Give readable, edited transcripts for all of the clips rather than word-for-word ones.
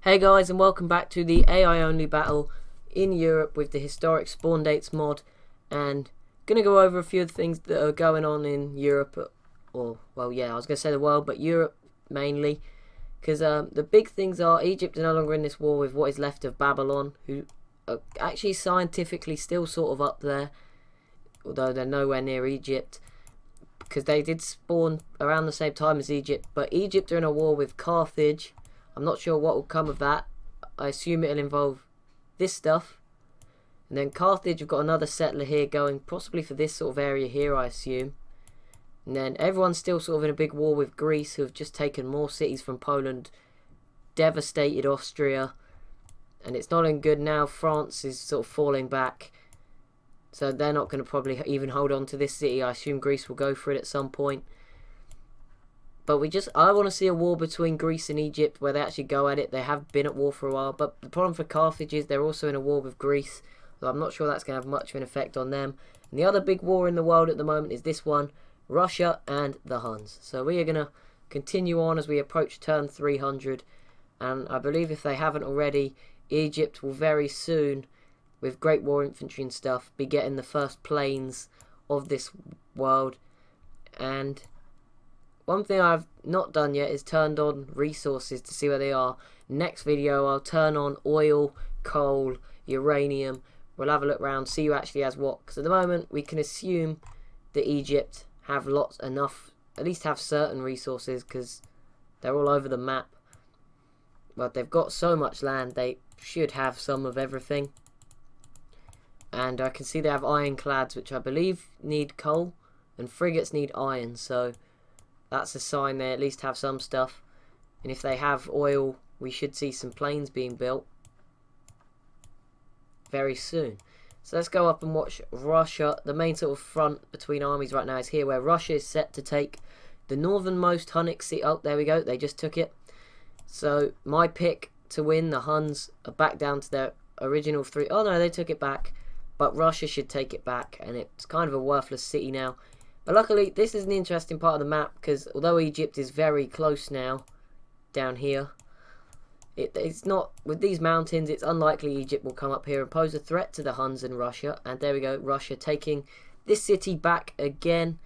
Hey guys, and welcome back to the AI only battle in Europe with the historic spawn dates mod, and gonna go over a few of the things that are going on in Europe, or well, yeah, I was gonna say the world, but Europe mainly, because the big things are Egypt are no longer in this war with what is left of Babylon, who are actually scientifically still sort of up there, although they're nowhere near Egypt, because they did spawn around the same time as Egypt, but Egypt are in a war with Carthage. I'm not sure what will come of that. I assume it'll involve this stuff. And then Carthage, we've got another settler here going possibly for this sort of area here, I assume. And then everyone's still sort of in a big war with Greece, who have just taken more cities from Poland, devastated Austria, and it's not in good now. France is sort of falling back, so they're not going to probably even hold on to this city. I assume Greece will go for it at some point. But I want to see a war between Greece and Egypt where they actually go at it. They have been at war for a while, but the problem for Carthage is they're also in a war with Greece, so I'm not sure that's going to have much of an effect on them. And the other big war in the world at the moment is this one, Russia and the Huns. So we are going to continue on as we approach turn 300, and I believe if they haven't already, Egypt will very soon, with Great War infantry and stuff, be getting the first planes of this world. And one thing I've not done yet is turned on resources to see where they are. Next video I'll turn on oil, coal, uranium. We'll have a look around, see who actually has what. Because at the moment we can assume that Egypt have enough, at least have certain resources, because they're all over the map. But they've got so much land, they should have some of everything. And I can see they have ironclads, which I believe need coal, and frigates need iron, so that's a sign they at least have some stuff. And if they have oil, we should see some planes being built very soon. So let's go up and watch Russia. The main sort of front between armies right now is here, where Russia is set to take the northernmost Hunnic city. Oh, there we go. They just took it. So my pick to win, the Huns are back down to their original 3. Oh no, they took it back. But Russia should take it back, and it's kind of a worthless city now. But luckily, this is an interesting part of the map, because although Egypt is very close now, down here, it's not, with these mountains, it's unlikely Egypt will come up here and pose a threat to the Huns and Russia. And there we go, Russia taking this city back again.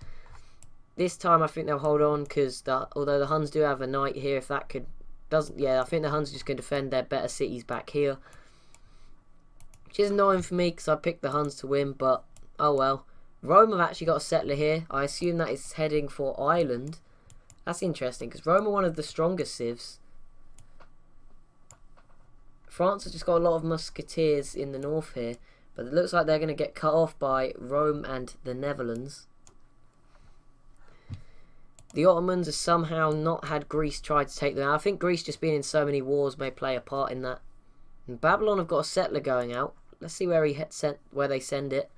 This time I think they'll hold on, because although the Huns do have a knight here, if that yeah, I think the Huns just can defend their better cities back here. Which is annoying for me, because I picked the Huns to win, but oh well. Rome have actually got a settler here. I assume that is heading for Ireland. That's interesting, because Rome are one of the strongest civs. France has just got a lot of musketeers in the north here, but it looks like they're going to get cut off by Rome and the Netherlands. The Ottomans have somehow not had Greece try to take them out. I think Greece just being in so many wars may play a part in that. And Babylon have got a settler going out. Let's see where they send it.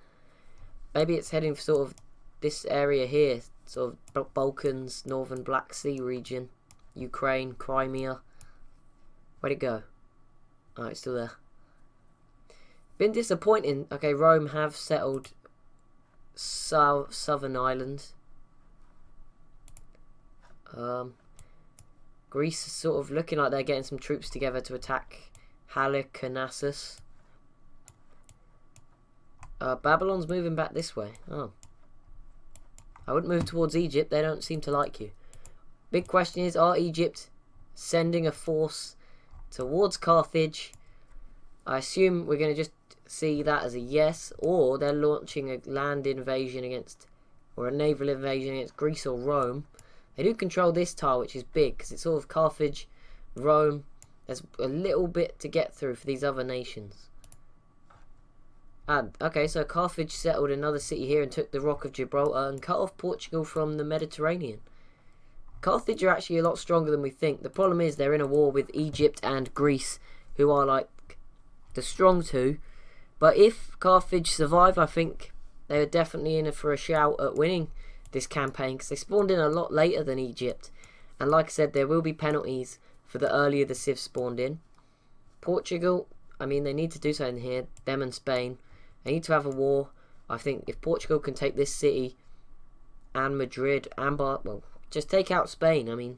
Maybe it's heading for sort of this area here, sort of Balkans, northern Black Sea region, Ukraine, Crimea. Where'd it go? Oh, it's still there. Been disappointing. Okay, Rome have settled southern Ireland. Greece is sort of looking like they're getting some troops together to attack Halicarnassus. Babylon's moving back this way. Oh. I wouldn't move towards Egypt. They don't seem to like you. Big question is, are Egypt sending a force towards Carthage? I assume we're going to just see that as a yes. Or they're launching a land invasion against, or a naval invasion against Greece or Rome. They do control this tile, which is big, because it's sort of Carthage, Rome. There's a little bit to get through for these other nations. Okay, so Carthage settled another city here and took the Rock of Gibraltar and cut off Portugal from the Mediterranean. Carthage are actually a lot stronger than we think. The problem is they're in a war with Egypt and Greece, who are like the strong two. But if Carthage survive, I think they are definitely in for a shout at winning this campaign, because they spawned in a lot later than Egypt. And like I said, there will be penalties for the earlier the civs spawned in. Portugal, I mean, they need to do something here. Them and Spain. They need to have a war. I think if Portugal can take this city and Madrid and well, just take out Spain. I mean,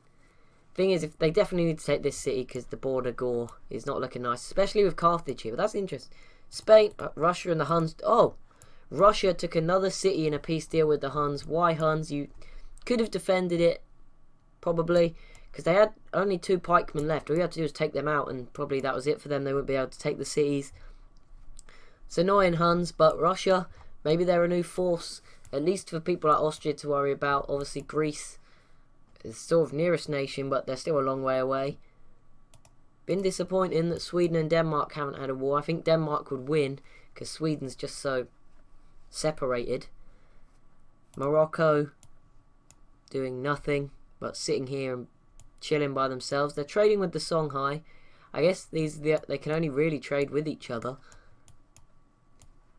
thing is, if they definitely need to take this city because the border gore is not looking nice, especially with Carthage here. But that's interesting. Spain, Russia and the Huns. Oh, Russia took another city in a peace deal with the Huns. Why Huns? You could have defended it, probably, because they had only 2 pikemen left. All you had to do was take them out, and probably that was it for them. They wouldn't be able to take the cities. It's annoying, Huns, but Russia, maybe they're a new force, at least for people like Austria to worry about. Obviously, Greece is sort of nearest nation, but they're still a long way away. Been disappointing that Sweden and Denmark haven't had a war. I think Denmark would win, because Sweden's just so separated. Morocco doing nothing, but sitting here and chilling by themselves. They're trading with the Songhai. I guess they can only really trade with each other.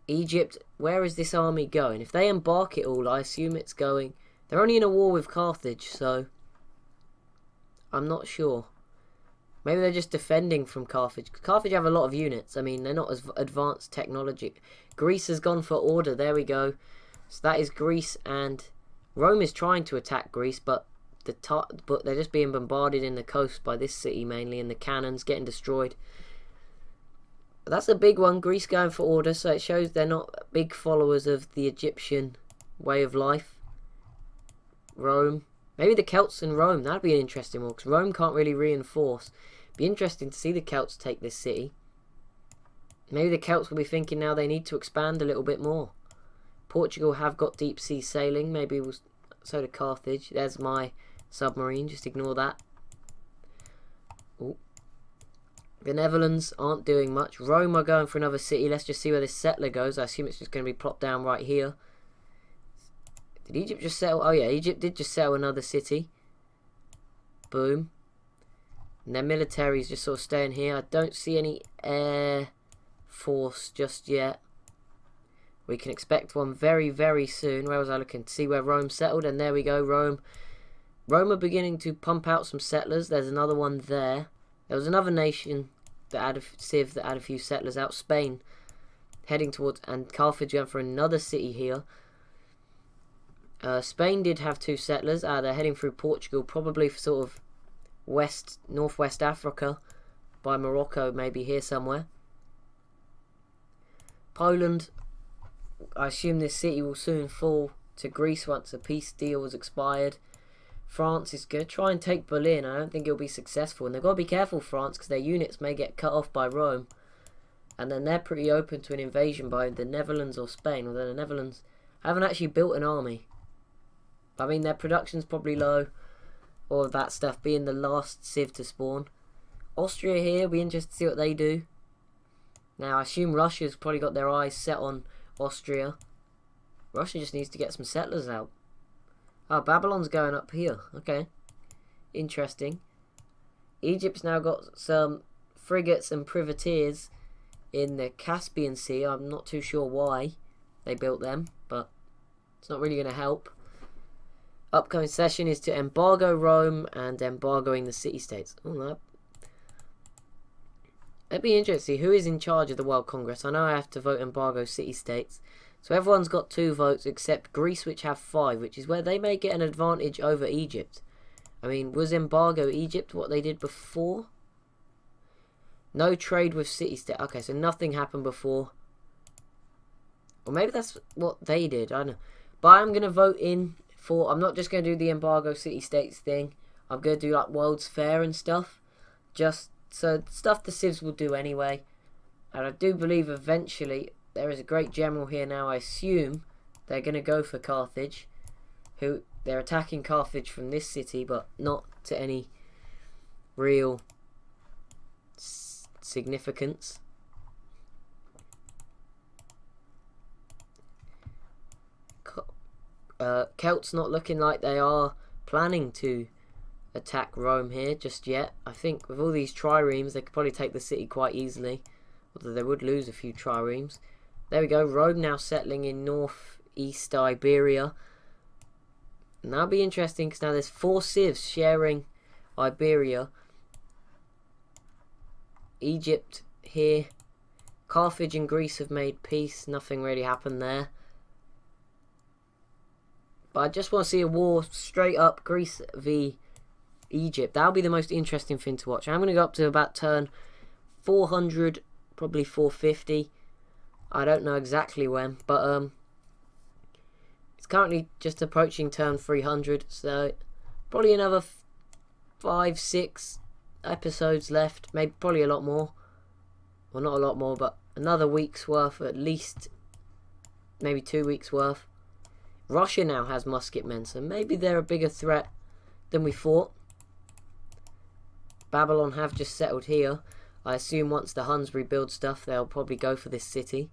Egypt, where is this army going? If they embark it all, I assume it's going... They're only in a war with Carthage, so... I'm not sure. Maybe they're just defending from Carthage. Carthage have a lot of units. I mean, they're not as advanced technology. Greece has gone for order. There we go. So that is Greece, and Rome is trying to attack Greece, but they're just being bombarded in the coast by this city mainly, and the cannons getting destroyed. That's a big one. Greece going for order, so it shows they're not big followers of the Egyptian way of life. Rome. Maybe the Celts in Rome. That'd be an interesting one, because Rome can't really reinforce. Be interesting to see the Celts take this city. Maybe the Celts will be thinking now they need to expand a little bit more. Portugal have got deep sea sailing. Maybe so did Carthage. There's my submarine. Just ignore that. Ooh. The Netherlands aren't doing much. Rome are going for another city. Let's just see where this settler goes. I assume it's just going to be plopped down right here. Did Egypt just settle? Oh yeah, Egypt did just settle another city. Boom. And their military is just sort of staying here. I don't see any air force just yet. We can expect one very, very soon. Where was I looking? To see where Rome settled. And there we go, Rome. Rome are beginning to pump out some settlers. There's another one there. There was another nation that had a civ that had a few settlers out. Spain heading towards, and Carthage going for another city here. Spain did have 2 settlers. They're heading through Portugal, probably for sort of northwest Africa, by Morocco, maybe here somewhere. Poland, I assume this city will soon fall to Greece once the peace deal was expired. France is going to try and take Berlin. I don't think it'll be successful. And they've got to be careful, France, because their units may get cut off by Rome. And then they're pretty open to an invasion by the Netherlands or Spain. Although the Netherlands haven't actually built an army. I mean, their production's probably low. All of that stuff, being the last civ to spawn. Austria here, be interested to see what they do. Now, I assume Russia's probably got their eyes set on Austria. Russia just needs to get some settlers out. Oh, Babylon's going up here. Okay. Interesting. Egypt's now got some frigates and privateers in the Caspian Sea. I'm not too sure why they built them, but it's not really going to help. Upcoming session is to embargo Rome and embargoing the city-states. Oh, that'd be interesting. Who is in charge of the World Congress? I know I have to vote embargo city-states. So everyone's got 2 votes except Greece, which have 5, which is where they may get an advantage over Egypt. I mean, was embargo Egypt what they did before? No trade with city-state. Okay, so nothing happened before. Or maybe that's what they did. I don't know. But I'm going to vote in for... I'm not just going to do the embargo city-states thing. I'm going to do like World's Fair and stuff. Just so stuff the civs will do anyway. And I do believe eventually... There is a great general here now. I assume they're going to go for Carthage. They're attacking Carthage from this city, but not to any real significance. Celts not looking like they are planning to attack Rome here just yet. I think with all these triremes, they could probably take the city quite easily. Although they would lose a few triremes. There we go, Rome now settling in northeast Iberia. And that'll be interesting because now there's 4 civs sharing Iberia. Egypt here. Carthage and Greece have made peace. Nothing really happened there. But I just want to see a war straight up. Greece v Egypt. That'll be the most interesting thing to watch. I'm going to go up to about turn 400, probably 450. I don't know exactly when, but it's currently just approaching turn 300, so probably another 5-6 episodes left, maybe probably a lot more. Well, not a lot more, but another week's worth at least, maybe 2 weeks worth. Russia now has musket men, so maybe they're a bigger threat than we thought. Babylon have just settled here. I assume once the Huns rebuild stuff, they'll probably go for this city.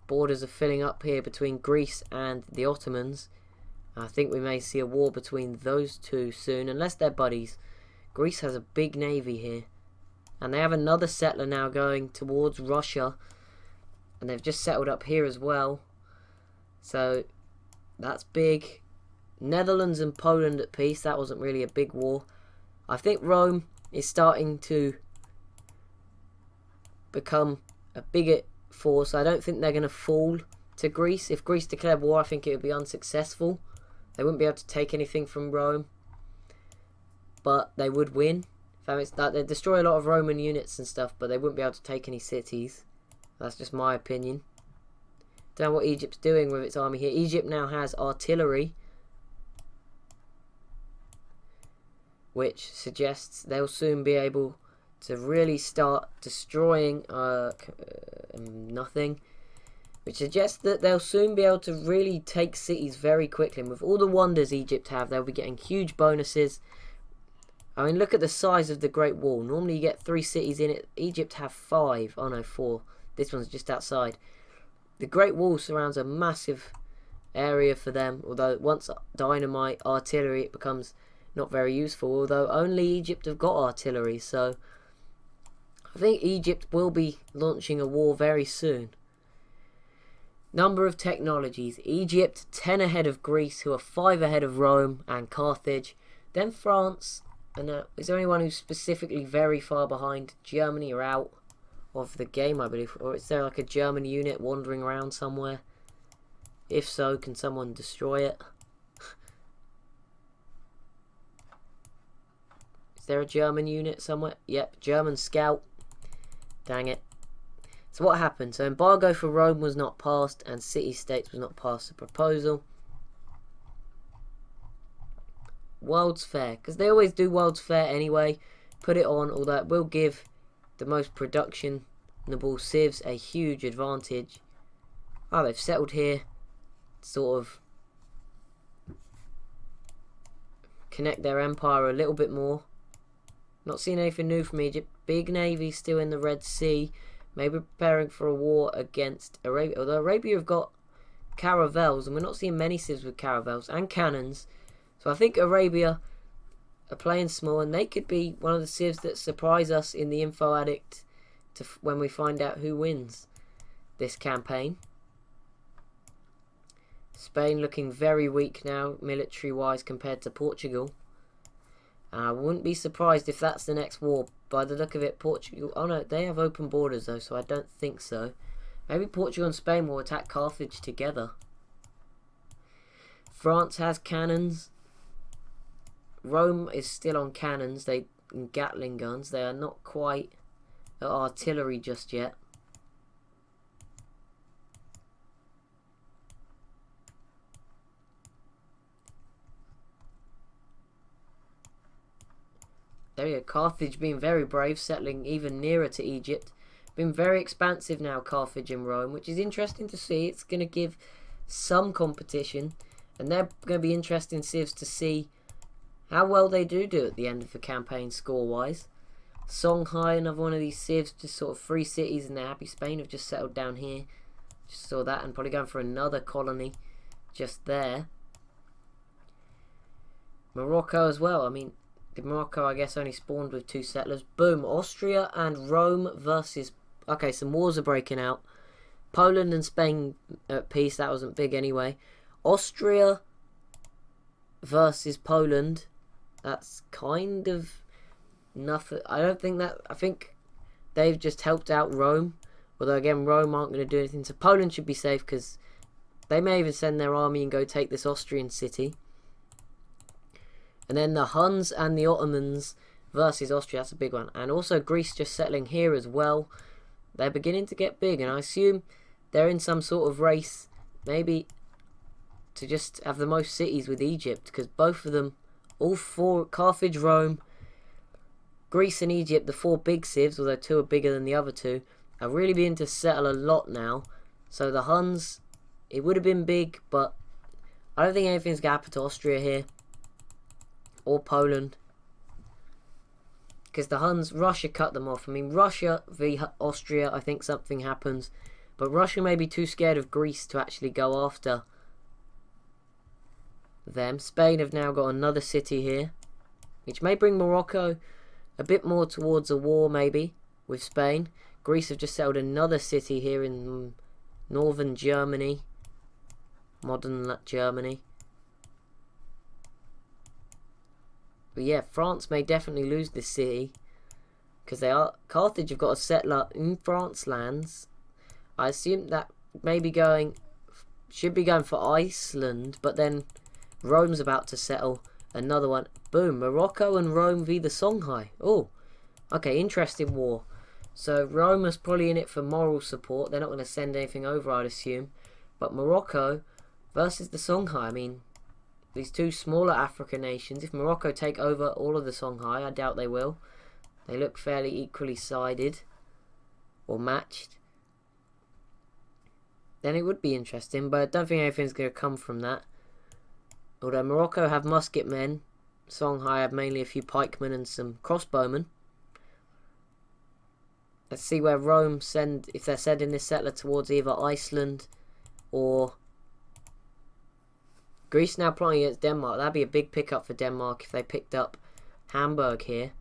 Borders are filling up here between Greece and the Ottomans. I think we may see a war between those two soon, unless they're buddies. Greece has a big navy here. And they have another settler now going towards Russia. And they've just settled up here as well. So, that's big. Netherlands and Poland at peace. That wasn't really a big war. I think Rome is starting to become a bigger force. I don't think they're going to fall to Greece. If Greece declared war, I think it would be unsuccessful. They wouldn't be able to take anything from Rome. But they would win. They'd destroy a lot of Roman units and stuff, but they wouldn't be able to take any cities. That's just my opinion. Don't know what Egypt's doing with its army here. Egypt now has artillery, which suggests they'll soon be able to really start destroying nothing, which suggests that they'll soon be able to really take cities very quickly. And with all the wonders Egypt have, they'll be getting huge bonuses. I mean, look at the size of the Great Wall. Normally you get 3 cities in it. Egypt have 5. Oh no, 4. This one's just outside. The Great Wall surrounds a massive area for them, although once dynamite, artillery, it becomes not very useful, although only Egypt have got artillery, so I think Egypt will be launching a war very soon. Number of technologies. Egypt 10 ahead of Greece, who are 5 ahead of Rome and Carthage. Then France, and is there anyone who's specifically very far behind? Germany are out of the game, I believe, or is there like a German unit wandering around somewhere? If so, can someone destroy it? Is there a German unit somewhere? Yep, German scout. Dang it. So what happened? So embargo for Rome was not passed, and city-states was not passed the proposal. World's Fair, because they always do World's Fair anyway. Put it on, although it will give the most productionable civs a huge advantage. Oh, they've settled here. Sort of connect their empire a little bit more. Not seeing anything new from Egypt. Big navy still in the Red Sea. Maybe preparing for a war against Arabia. Although Arabia have got caravels, and we're not seeing many civs with caravels and cannons. So I think Arabia are playing small, and they could be one of the civs that surprise us in the Info Addict when we find out who wins this campaign. Spain looking very weak now, military-wise, compared to Portugal. And I wouldn't be surprised if that's the next war. By the look of it, Portugal... Oh no, they have open borders though, so I don't think so. Maybe Portugal and Spain will attack Carthage together. France has cannons. Rome is still on cannons, and Gatling guns. They are not quite at artillery just yet. There you go, Carthage being very brave, settling even nearer to Egypt. Been very expansive now, Carthage and Rome, which is interesting to see. It's going to give some competition, and they're going to be interesting civs to see how well they do at the end of the campaign score-wise. Songhai, another one of these civs, just sort of 3 cities and they're happy. Spain have just settled down here. Just saw that, and probably going for another colony just there. Morocco as well. I mean, Morocco, I guess, only spawned with 2 settlers. Boom. Austria and Rome versus... Okay, some wars are breaking out. Poland and Spain at peace. That wasn't big anyway. Austria versus Poland. That's kind of nothing. I don't think that... I think they've just helped out Rome. Although, again, Rome aren't going to do anything. So Poland should be safe, because they may even send their army and go take this Austrian city. And then the Huns and the Ottomans versus Austria. That's a big one. And also Greece just settling here as well. They're beginning to get big, and I assume they're in some sort of race, maybe to just have the most cities with Egypt, because both of them, all four, Carthage, Rome, Greece and Egypt, the four big civs, although two are bigger than the other two, are really beginning to settle a lot now. So the Huns, it would have been big, but I don't think anything's going to happen to Austria here, or Poland. Because the Huns, Russia cut them off. I mean, Russia v Austria, I think something happens. But Russia may be too scared of Greece to actually go after them. Spain have now got another city here, which may bring Morocco a bit more towards a war, maybe, with Spain. Greece have just settled another city here in northern Germany. Modern Germany. But yeah, France may definitely lose this city, because Carthage have got a settler in France lands. I assume that should be going for Iceland, but then Rome's about to settle another one. Boom, Morocco and Rome v the Songhai. Oh, okay, interesting war. So Rome is probably in it for moral support. They're not going to send anything over, I'd assume. But Morocco versus the Songhai. I mean, these two smaller African nations. If Morocco take over all of the Songhai, I doubt they will. They look fairly equally sided or matched. Then it would be interesting, but I don't think anything's going to come from that. Although Morocco have musket men, Songhai have mainly a few pikemen and some crossbowmen. Let's see where Rome if they're sending this settler towards either Iceland or Greece. Now plotting against Denmark. That'd be a big pickup for Denmark if they picked up Hamburg here.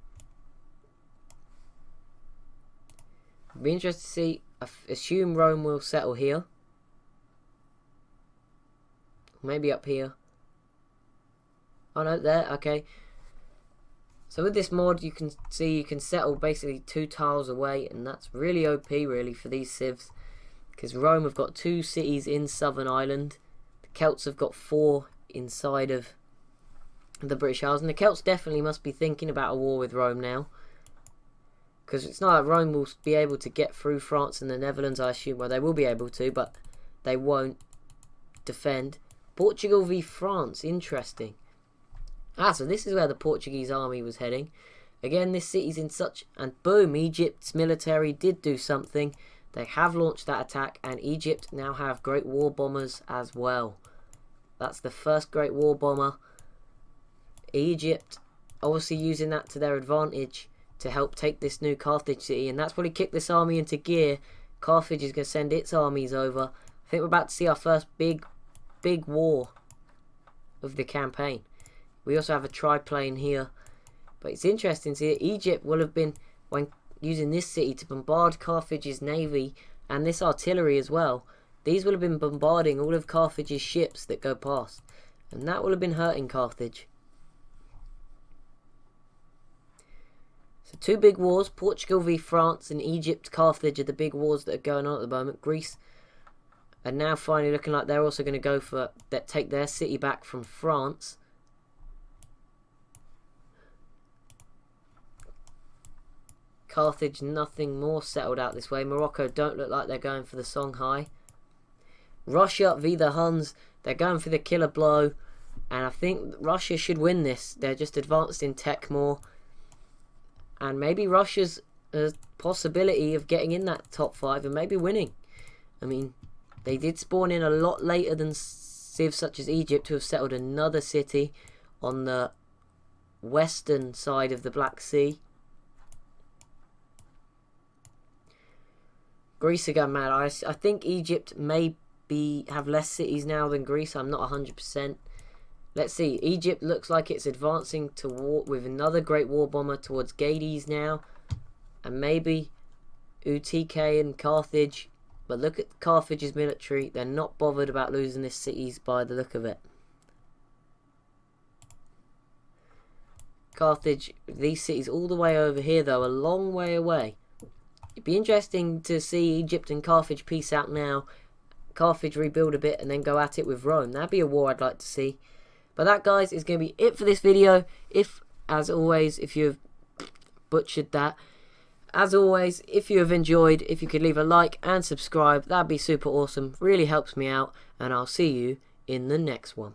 It'd be interesting to see. I assume Rome will settle here. Maybe up here. Oh no, there, okay. So with this mod, you can see you can settle basically 2 tiles away, and that's really OP really for these civs, because Rome have got 2 cities in Southern Ireland. The Celts have got 4 inside of the British Isles, and the Celts definitely must be thinking about a war with Rome now, because it's not like Rome will be able to get through France and the Netherlands, I assume. Well, they will be able to, but they won't defend. Portugal v France, interesting. So this is where the Portuguese army was heading. Again, this city's in such... And boom, Egypt's military did do something. They have launched that attack, and Egypt now have great war bombers as well. That's the first great war bomber. Egypt obviously using that to their advantage to help take this new Carthage city, and that's probably kicked this army into gear. Carthage is going to send its armies over. I think we're about to see our first big war of the campaign. We also have a triplane here. But it's interesting to see that Egypt will have been, when using this city to bombard Carthage's navy and this artillery as well, these will have been bombarding all of Carthage's ships that go past. And that will have been hurting Carthage. So 2 big wars, Portugal v France and Egypt, Carthage are the big wars that are going on at the moment. Greece are now finally looking like they're also going to go for take their city back from France. Carthage, nothing more settled out this way. Morocco don't look like they're going for the Songhai. Russia v the Huns, they're going for the killer blow, and I think Russia should win this. They're just advanced in tech more, and maybe Russia's a possibility of getting in that top 5 and maybe winning. I mean, they did spawn in a lot later than civs such as Egypt, who have settled another city on the western side of the Black Sea. Greece are going mad. I think Egypt may have less cities now than Greece. I'm not 100%. Let's see. Egypt looks like it's advancing to war with another great war bomber towards Gades now. And maybe Utique and Carthage. But look at Carthage's military. They're not bothered about losing this cities by the look of it. Carthage, these cities all the way over here though, a long way away. It'd be interesting to see Egypt and Carthage peace out now. Carthage rebuild a bit and then go at it with Rome. That'd be a war I'd like to see. But that, guys, is going to be it for this video. As always, if you've butchered that, as always, if you have enjoyed, if you could leave a like and subscribe, that'd be super awesome. Really helps me out, and I'll see you in the next one.